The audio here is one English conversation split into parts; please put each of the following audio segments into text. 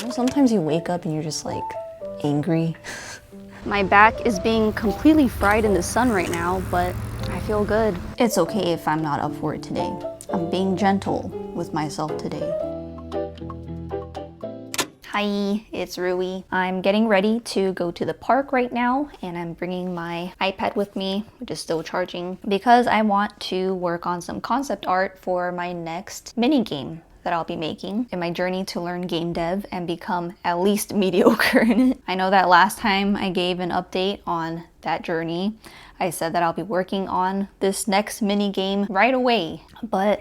Sometimes you wake up and you're just like angry. My back is being completely fried in the sun right now, but I feel good. It's okay if I'm not up for it today. I'm being gentle with myself today. Hi, it's Rooi. I'm getting ready to go to the park right now, and I'm bringing my iPad with me, which is still charging, because I want to work on some concept art for my next mini game that I'll be making in my journey to learn game dev and become at least mediocre in it. I know that last time I gave an update on that journey, I said that I'll be working on this next mini game right away, but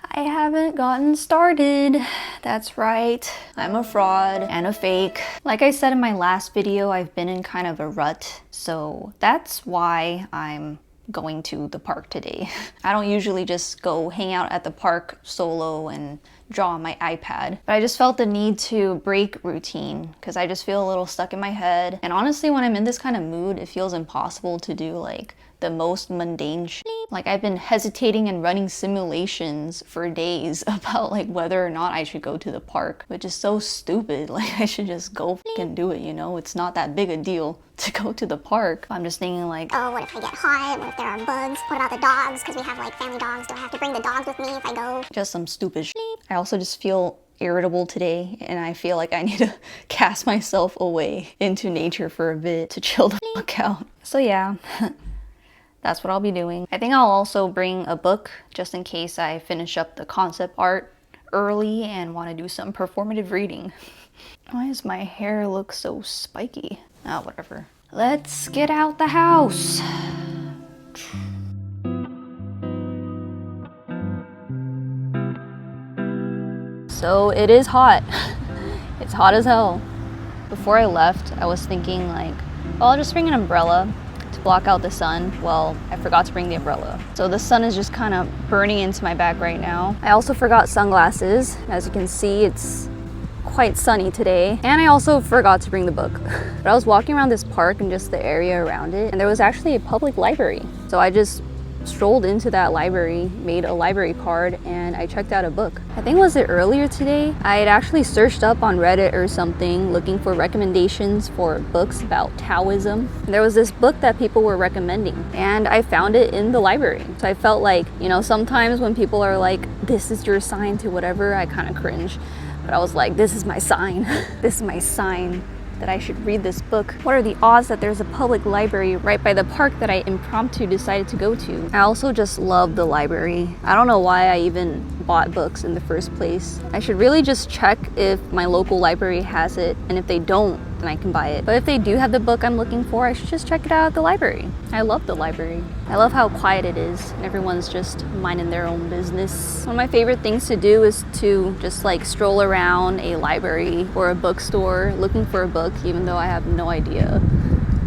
I haven't gotten started. That's right, I'm a fraud and a fake. Like I said in my last video, I've been in kind of a rut, so that's why I'm going to the park today. I don't usually just go hang out at the park solo and draw on my iPad, but I just felt the need to break routine because I just feel a little stuck in my head. And honestly, when I'm in this kind of mood, it feels impossible to do like the most mundane shit. Like I've been hesitating and running simulations for days about like whether or not I should go to the park, which is so stupid. Like I should just go and do it, you know? It's not that big a deal to go to the park. I'm just thinking like, oh, what if I get hot? What if there are bugs? What about the dogs? Because we have like family dogs. Do I have to bring the dogs with me if I go? Just some stupid shit. I also just feel irritable today, and I feel like I need to cast myself away into nature for a bit to chill the fuck out. So yeah. That's what I'll be doing. I think I'll also bring a book just in case I finish up the concept art early and want to do some performative reading. Why does my hair look so spiky? Oh, whatever. Let's get out the house. So it is hot. It's hot as hell. Before I left, I was thinking like, well, I'll just bring an umbrella to block out the sun. Well, I forgot to bring the umbrella. So the sun is just kind of burning into my back right now. I also forgot sunglasses. As you can see, it's quite sunny today. And I also forgot to bring the book. But I was walking around this park and just the area around it, and there was actually a public library. So I just strolled into that library, made a library card, and I checked out a book. I think was it earlier today? I had actually searched up on Reddit or something looking for recommendations for books about Taoism. There was this book that people were recommending, and I found it in the library. So I felt like, you know, sometimes when people are like, this is your sign to whatever, I kind of cringe. But I was like, this is my sign. This is my sign that I should read this book. What are the odds that there's a public library right by the park that I impromptu decided to go to? I also just love the library. I don't know why I even bought books in the first place. I should really just check if my local library has it, and if they don't, then I can buy it. But if they do have the book I'm looking for, I should just check it out at the library. I love the library. I love how quiet it is, and everyone's just minding their own business. One of my favorite things to do is to just like stroll around a library or a bookstore looking for a book, even though I have no idea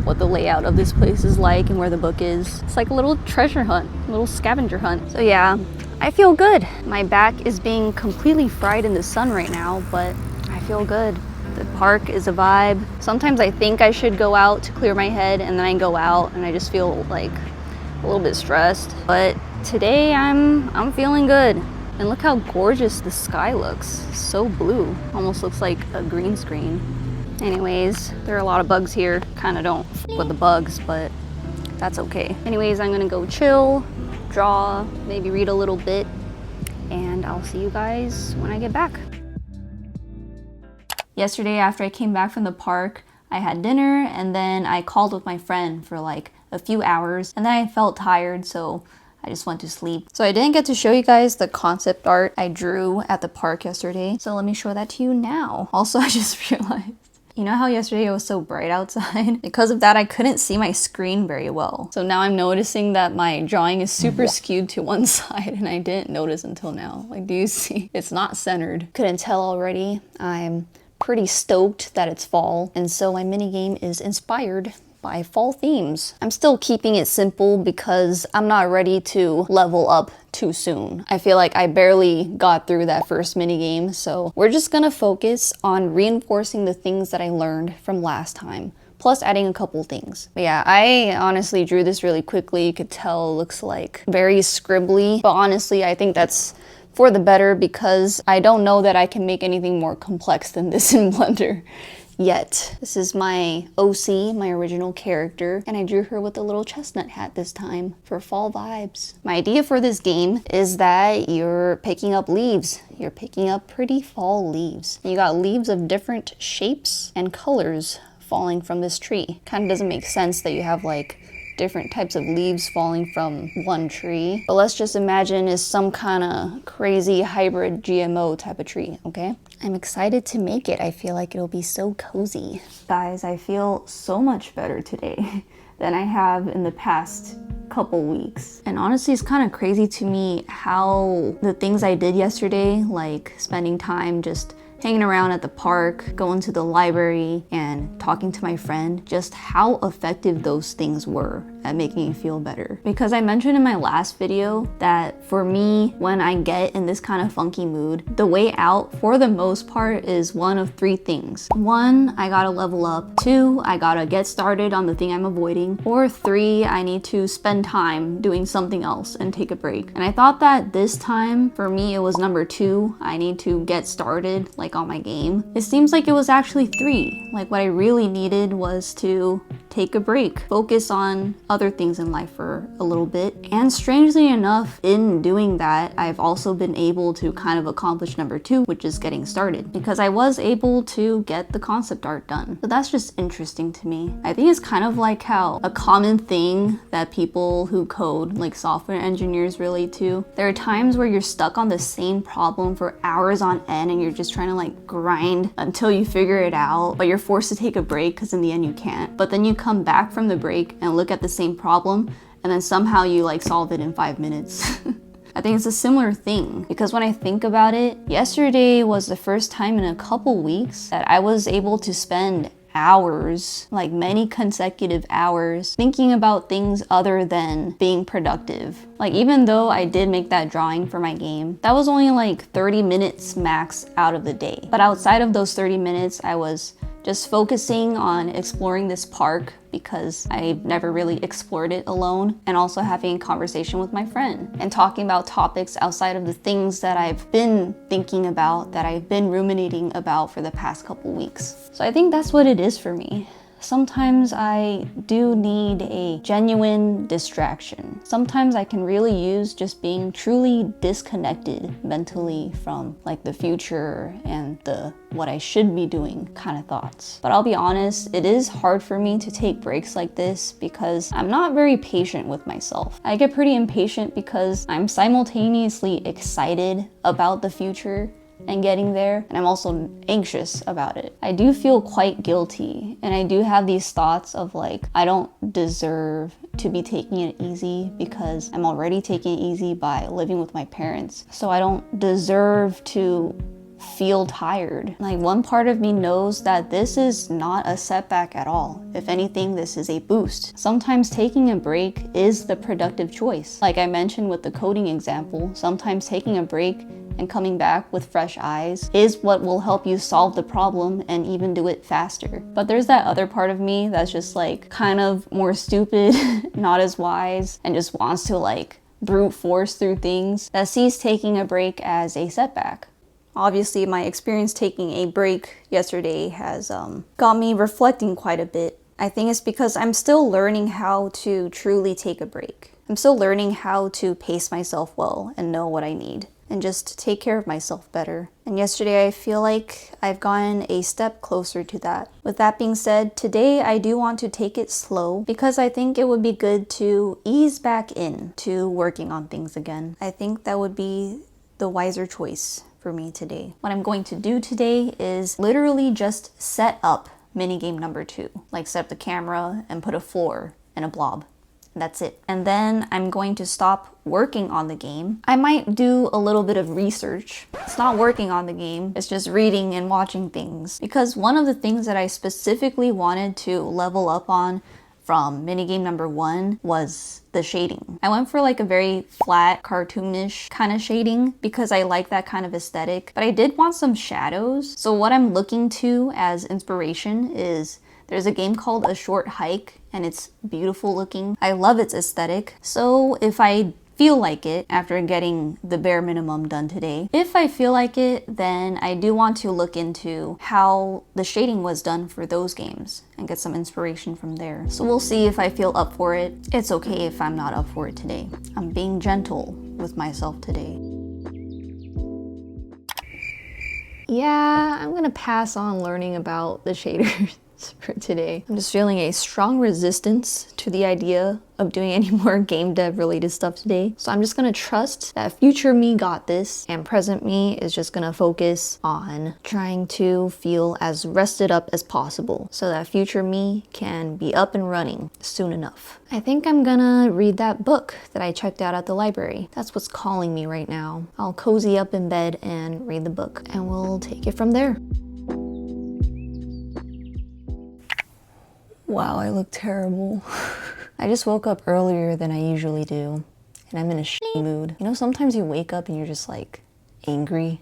what the layout of this place is like and where the book is. It's like a little treasure hunt, a little scavenger hunt. So yeah, I feel good. My back is being completely fried in the sun right now, but I feel good. The park is a vibe. Sometimes I think I should go out to clear my head, and then I go out and I just feel like a little bit stressed. But today I'm feeling good. And look how gorgeous the sky looks. It's so blue. Almost looks like a green screen. Anyways, there are a lot of bugs here. Kind of don't f with the bugs, but that's okay. Anyways, I'm gonna go chill, draw, maybe read a little bit, and I'll see you guys when I get back. Yesterday, after I came back from the park, I had dinner, and then I called with my friend for like a few hours, and then I felt tired, so I just went to sleep. So I didn't get to show you guys the concept art I drew at the park yesterday, so let me show that to you now. Also, I just realized, you know how yesterday it was so bright outside? Because of that, I couldn't see my screen very well. So now I'm noticing that my drawing is super skewed to one side, and I didn't notice until now. Like, do you see? It's not centered. Couldn't tell already. I'm pretty stoked that it's fall, and so my mini game is inspired by fall themes. I'm still keeping it simple because I'm not ready to level up too soon. I feel like I barely got through that first mini game, so we're just gonna focus on reinforcing the things that I learned from last time, plus adding a couple things. But yeah, I honestly drew this really quickly. You could tell it looks like very scribbly, but honestly I think that's for the better because I don't know that I can make anything more complex than this in Blender yet. This is my OC, my original character, and I drew her with a little chestnut hat this time for fall vibes. My idea for this game is that you're picking up leaves. You're picking up pretty fall leaves. You got leaves of different shapes and colors falling from this tree. Kind of doesn't make sense that you have like different types of leaves falling from one tree. But let's just imagine it's some kind of crazy hybrid GMO type of tree, okay? I'm excited to make it. I feel like it'll be so cozy. Guys, I feel so much better today than I have in the past couple weeks. And honestly, it's kind of crazy to me how the things I did yesterday, like spending time just hanging around at the park, going to the library, and talking to my friend, just how effective those things were at making me feel better. Because I mentioned in my last video that for me, when I get in this kind of funky mood, the way out, for the most part, is one of three things. One, I gotta level up. Two, I gotta get started on the thing I'm avoiding. Or three, I need to spend time doing something else and take a break. And I thought that this time, for me, it was number two. I need to get started, like on my game. It seems like it was actually three. Like what I really needed was to take a break, focus on other things in life for a little bit. And strangely enough, in doing that, I've also been able to kind of accomplish number two, which is getting started, because I was able to get the concept art done. So that's just interesting to me. I think it's kind of like how a common thing that people who code, like software engineers, relate to. There are times where you're stuck on the same problem for hours on end and you're just trying to like grind until you figure it out, but you're forced to take a break because in the end you can't. But then you come back from the break and look at the same problem and then somehow you like solve it in 5 minutes. I think it's a similar thing because when I think about it, yesterday was the first time in a couple weeks that I was able to spend hours, like many consecutive hours, thinking about things other than being productive. Like even though I did make that drawing for my game, that was only like 30 minutes max out of the day. But outside of those 30 minutes, I was just focusing on exploring this park because I never really explored it alone, and also having a conversation with my friend and talking about topics outside of the things that I've been thinking about, that I've been ruminating about for the past couple weeks. So I think that's what it is for me. Sometimes I do need a genuine distraction. Sometimes I can really use just being truly disconnected mentally from like the future and the what I should be doing kind of thoughts. But I'll be honest, it is hard for me to take breaks like this because I'm not very patient with myself. I get pretty impatient because I'm simultaneously excited about the future and getting there, and I'm also anxious about it. I do feel quite guilty, and I do have these thoughts of like, I don't deserve to be taking it easy because I'm already taking it easy by living with my parents. So I don't deserve to feel tired. Like one part of me knows that this is not a setback at all. If anything, this is a boost. Sometimes taking a break is the productive choice. Like I mentioned with the coding example, sometimes taking a break and coming back with fresh eyes is what will help you solve the problem and even do it faster. But there's that other part of me that's just like kind of more stupid, not as wise, and just wants to like brute force through things, that sees taking a break as a setback. Obviously, my experience taking a break yesterday has got me reflecting quite a bit. I think it's because I'm still learning how to truly take a break. I'm still learning how to pace myself well and know what I need, and just take care of myself better. And yesterday I feel like I've gotten a step closer to that. With that being said, today I do want to take it slow because I think it would be good to ease back in to working on things again. I think that would be the wiser choice for me today. What I'm going to do today is literally just set up minigame number 2. Like set up the camera and put a floor and a blob. That's it. And then I'm going to stop working on the game. I might do a little bit of research. It's not working on the game, it's just reading and watching things. Because one of the things that I specifically wanted to level up on from minigame number 1 was the shading. I went for like a very flat, cartoonish kind of shading because I like that kind of aesthetic, but I did want some shadows. So what I'm looking to as inspiration is there's a game called A Short Hike and it's beautiful looking. I love its aesthetic. So if I feel like it after getting the bare minimum done today. If I feel like it, then I do want to look into how the shading was done for those games and get some inspiration from there. So we'll see if I feel up for it. It's okay if I'm not up for it today. I'm being gentle with myself today. Yeah, I'm gonna pass on learning about the shaders for today. I'm just feeling a strong resistance to the idea of doing any more game dev related stuff today. So I'm just gonna trust that future me got this, and present me is just gonna focus on trying to feel as rested up as possible so that future me can be up and running soon enough. I think I'm gonna read that book that I checked out at the library. That's what's calling me right now. I'll cozy up in bed and read the book, and we'll take it from there. Wow, I look terrible. I just woke up earlier than I usually do, and I'm in a shitty mood. You know, sometimes you wake up and you're just like angry.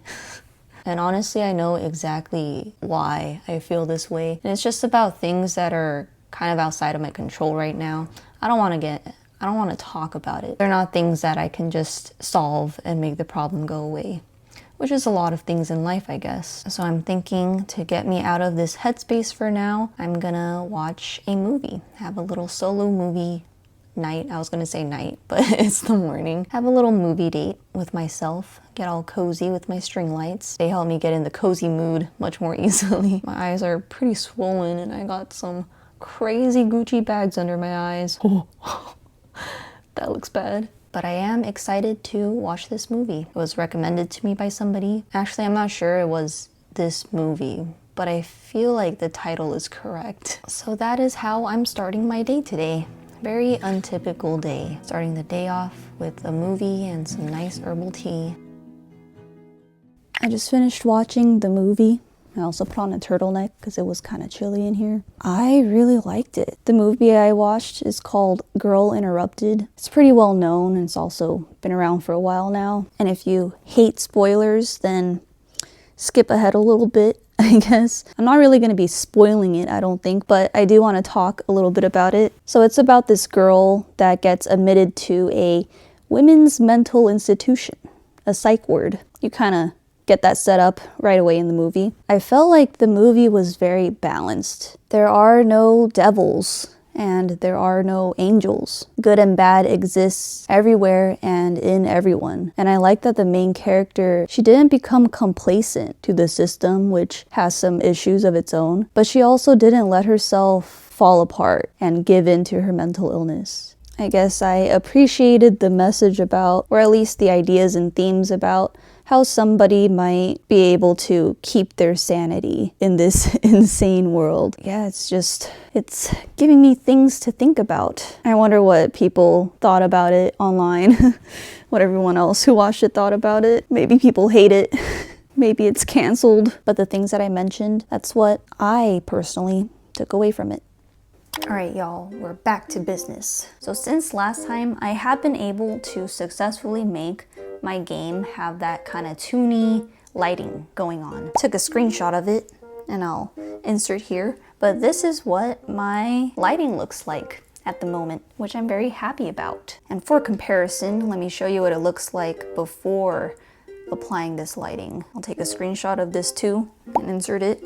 And honestly, I know exactly why I feel this way. And it's just about things that are kind of outside of my control right now. I don't want to talk about it. They're not things that I can just solve and make the problem go away, which is a lot of things in life, I guess. So I'm thinking to get me out of this headspace for now, I'm gonna watch a movie, have a little solo movie night. I was gonna say night, but it's the morning. Have a little movie date with myself, get all cozy with my string lights. They help me get in the cozy mood much more easily. My eyes are pretty swollen and I got some crazy Gucci bags under my eyes. Oh, that looks bad. But I am excited to watch this movie. It was recommended to me by somebody. Actually, I'm not sure it was this movie, but I feel like the title is correct. So that is how I'm starting my day today. Very untypical day. Starting the day off with a movie and some nice herbal tea. I just finished watching the movie. I also put on a turtleneck because it was kind of chilly in here. I really liked it. The movie I watched is called Girl Interrupted. It's pretty well known and it's also been around for a while now. And if you hate spoilers, then skip ahead a little bit, I guess. I'm not really going to be spoiling it, I don't think, but I do want to talk a little bit about it. So it's about this girl that gets admitted to a women's mental institution, a psych ward. You kind of get that set up right away in the movie. I felt like the movie was very balanced. There are no devils and there are no angels. Good and bad exists everywhere and in everyone. And I like that the main character, she didn't become complacent to the system, which has some issues of its own, but she also didn't let herself fall apart and give in to her mental illness. I guess I appreciated the message about, or at least the ideas and themes about, how somebody might be able to keep their sanity in this insane world. Yeah, it's giving me things to think about. I wonder what people thought about it online, what everyone else who watched it thought about it. Maybe people hate it. Maybe it's canceled. But the things that I mentioned, that's what I personally took away from it. All right, y'all, we're back to business. So since last time, I have been able to successfully make my game have that kind of toony lighting going on. Took a screenshot of it and I'll insert here, but this is what my lighting looks like at the moment, which I'm very happy about. And for comparison, let me show you what it looks like before applying this lighting. I'll take a screenshot of this too and insert it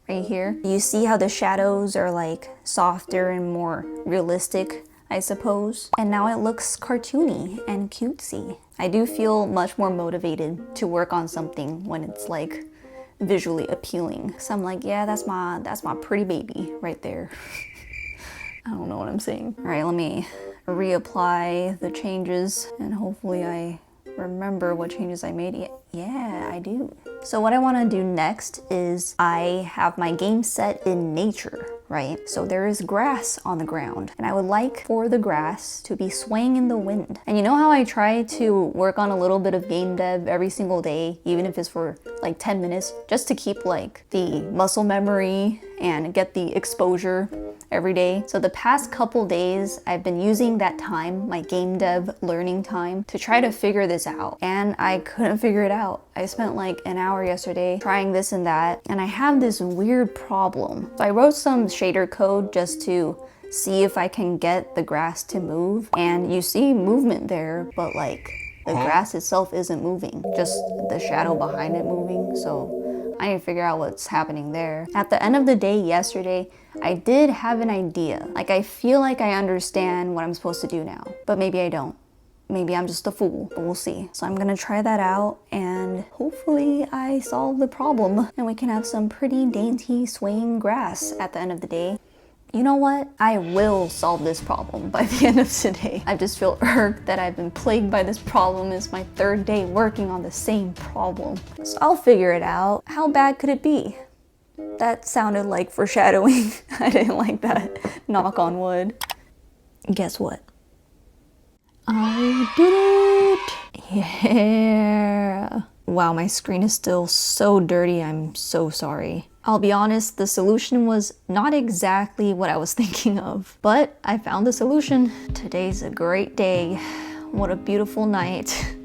right here. You see how the shadows are like softer and more realistic, I suppose. And now it looks cartoony and cutesy. I do feel much more motivated to work on something when it's like visually appealing. So I'm like, yeah, that's my pretty baby right there. I don't know what I'm saying. All right, let me reapply the changes and hopefully I remember what changes I made. Yeah, I do. So what I want to do next is I have my game set in nature, right? So there is grass on the ground and I would like for the grass to be swaying in the wind. And you know how I try to work on a little bit of game dev every single day, even if it's for like 10 minutes, just to keep like the muscle memory and get the exposure every day. So the past couple days, I've been using that time, my game dev learning time, to try to figure this out. And I couldn't figure it out. I spent like an hour yesterday trying this and that, and I have this weird problem. So I wrote some shader code just to see if I can get the grass to move. And you see movement there, but like the grass itself isn't moving, just the shadow behind it moving. So I need to figure out what's happening there. At the end of the day yesterday, I did have an idea. Like, I feel like I understand what I'm supposed to do now, but maybe I don't. Maybe I'm just a fool, but we'll see. So I'm gonna try that out and hopefully I solve the problem and we can have some pretty dainty swaying grass at the end of the day. You know what? I will solve this problem by the end of today. I just feel irked that I've been plagued by this problem. It's my 3rd day working on the same problem. So I'll figure it out. How bad could it be? That sounded like foreshadowing. I didn't like that. Knock on wood. Guess what? I did it! Yeah! Wow, my screen is still so dirty. I'm so sorry. I'll be honest, the solution was not exactly what I was thinking of, but I found the solution. Today's a great day. What a beautiful night.